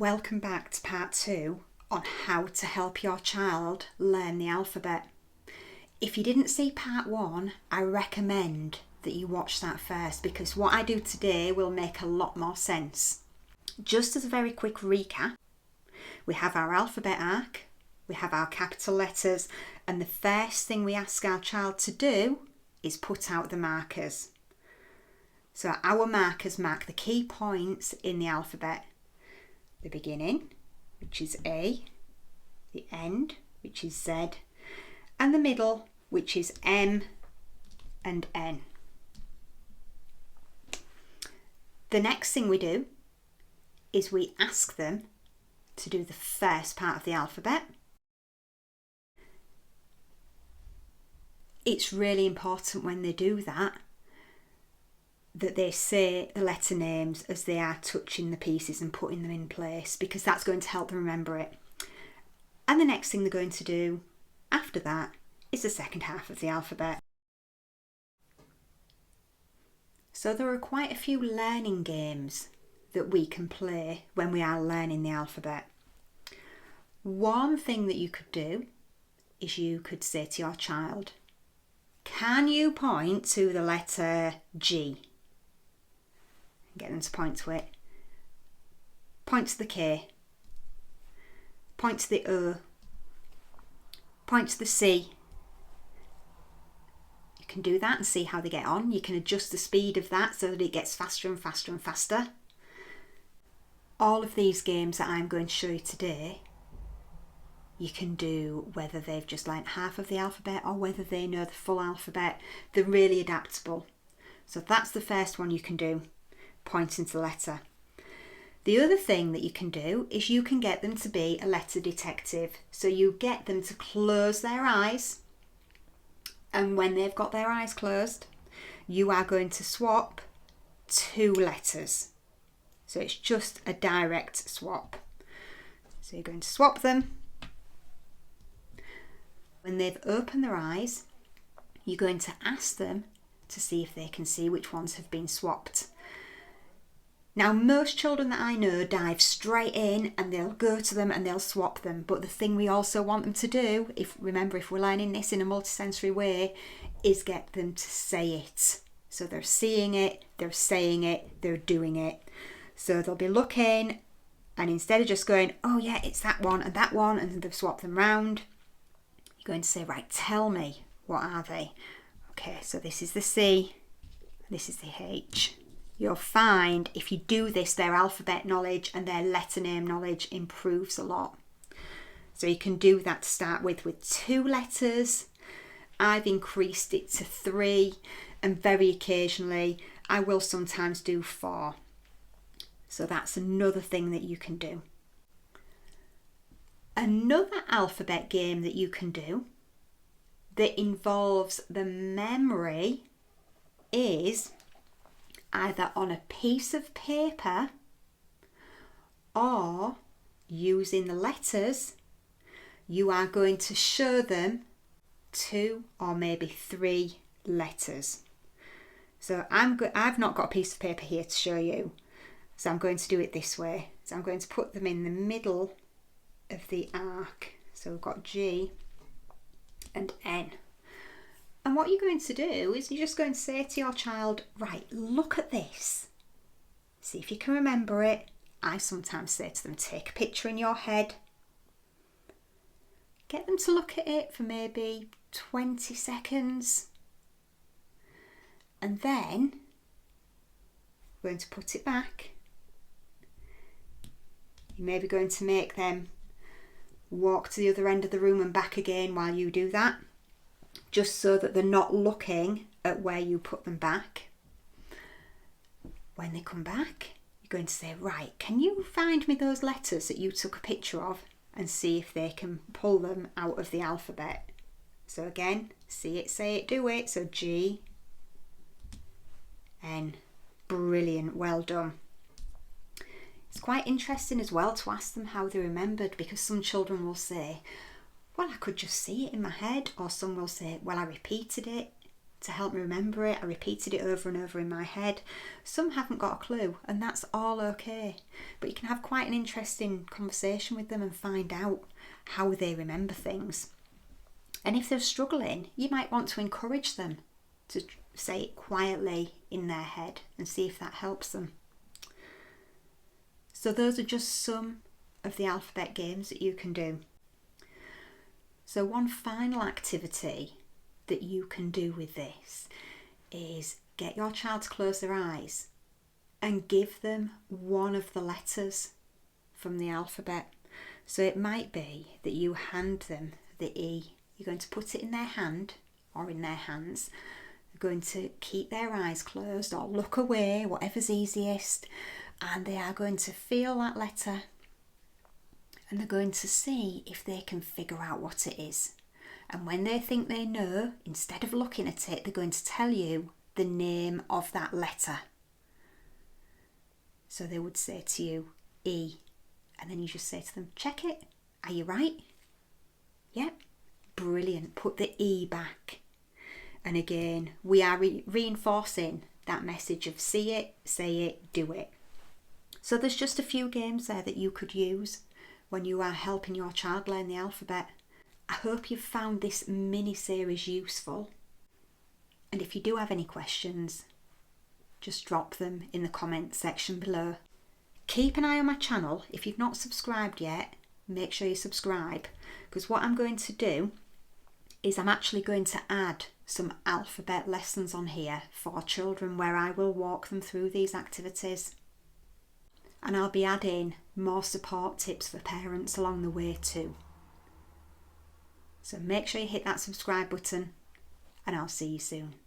Welcome back to part 2 on how to help your child learn the alphabet. If you didn't see part 1, I recommend that you watch that first because what I do today will make a lot more sense. Just as a very quick recap, we have our alphabet arc, we have our capital letters, and the first thing we ask our child to do is put out the markers. So our markers mark the key points in the alphabet. The beginning, which is A, the end, which is Z, and the middle, which is M and N. The next thing we do is we ask them to do the first part of the alphabet. It's really important when they do that they say the letter names as they are touching the pieces and putting them in place, because that's going to help them remember it. And the next thing they're going to do after that is the second half of the alphabet. So there are quite a few learning games that we can play when we are learning the alphabet. One thing that you could do is you could say to your child, can you point to the letter G? Get them to point to it. Point to the K. Point to the O. Point to the C. You can do that and see how they get on. You can adjust the speed of that so that it gets faster and faster and faster. All of these games that I'm going to show you today, you can do whether they've just learnt half of the alphabet or whether they know the full alphabet. They're really adaptable. So that's the first one you can do. Pointing to the letter. The other thing that you can do is you can get them to be a letter detective. So you get them to close their eyes, and when they've got their eyes closed, you are going to swap 2 letters. So it's just a direct swap. So you're going to swap them. When they've opened their eyes, you're going to ask them to see if they can see which ones have been swapped. Now, most children that I know dive straight in and they'll go to them and they'll swap them. But the thing we also want them to do, if we're learning this in a multisensory way, is get them to say it. So they're seeing it, they're saying it, they're doing it. So they'll be looking, and instead of just going, oh yeah, it's that one, and then they've swapped them round, you're going to say, right, tell me, what are they? Okay, so this is the C, this is the H. You'll find if you do this, their alphabet knowledge and their letter name knowledge improves a lot. So you can do that to start with 2 letters. I've increased it to 3, and very occasionally I will sometimes do 4. So that's another thing that you can do. Another alphabet game that you can do that involves the memory is either on a piece of paper or using the letters. You are going to show them 2 or maybe 3 letters. So I've not got a piece of paper here to show you, so I'm going to do it this way. So I'm going to put them in the middle of the arc. So we've got G and N. And what you're going to do is you're just going to say to your child, right, look at this. See if you can remember it. I sometimes say to them, take a picture in your head. Get them to look at it for maybe 20 seconds. And then we're going to put it back. You're maybe going to make them walk to the other end of the room and back again while you do that, just so that they're not looking at where you put them back. When they come back, you're going to say, right, can you find me those letters that you took a picture of and see if they can pull them out of the alphabet. So again, see it, say it, do it. So G, N. Brilliant, well done. It's quite interesting as well to ask them how they remembered, because some children will say, well, I could just see it in my head, or some will say, well, I repeated it. to help me remember it. I repeated it over and over in my head. Some haven't got a clue, and that's all okay. But you can have quite an interesting conversation with them and find out how they remember things. And if they're struggling, you might want to encourage them to say it quietly in their head and see if that helps them. So those are just some of the alphabet games that you can do. So one final activity that you can do with this is get your child to close their eyes and give them one of the letters from the alphabet. So it might be that you hand them the E. You're going to put it in their hand or in their hands. They're going to keep their eyes closed or look away, whatever's easiest, and they are going to feel that letter and they're going to see if they can figure out what it is. And when they think they know, instead of looking at it, they're going to tell you the name of that letter. So they would say to you, E, and then you just say to them, check it. Are you right? Yep. Brilliant. Put the E back. And again, we are reinforcing that message of see it, say it, do it. So there's just a few games there that you could use when you are helping your child learn the alphabet. I hope you've found this mini series useful. And if you do have any questions, just drop them in the comments section below. Keep an eye on my channel. If you've not subscribed yet, make sure you subscribe, because what I'm going to do is I'm actually going to add some alphabet lessons on here for children where I will walk them through these activities. And I'll be adding more support tips for parents along the way too. So make sure you hit that subscribe button and I'll see you soon.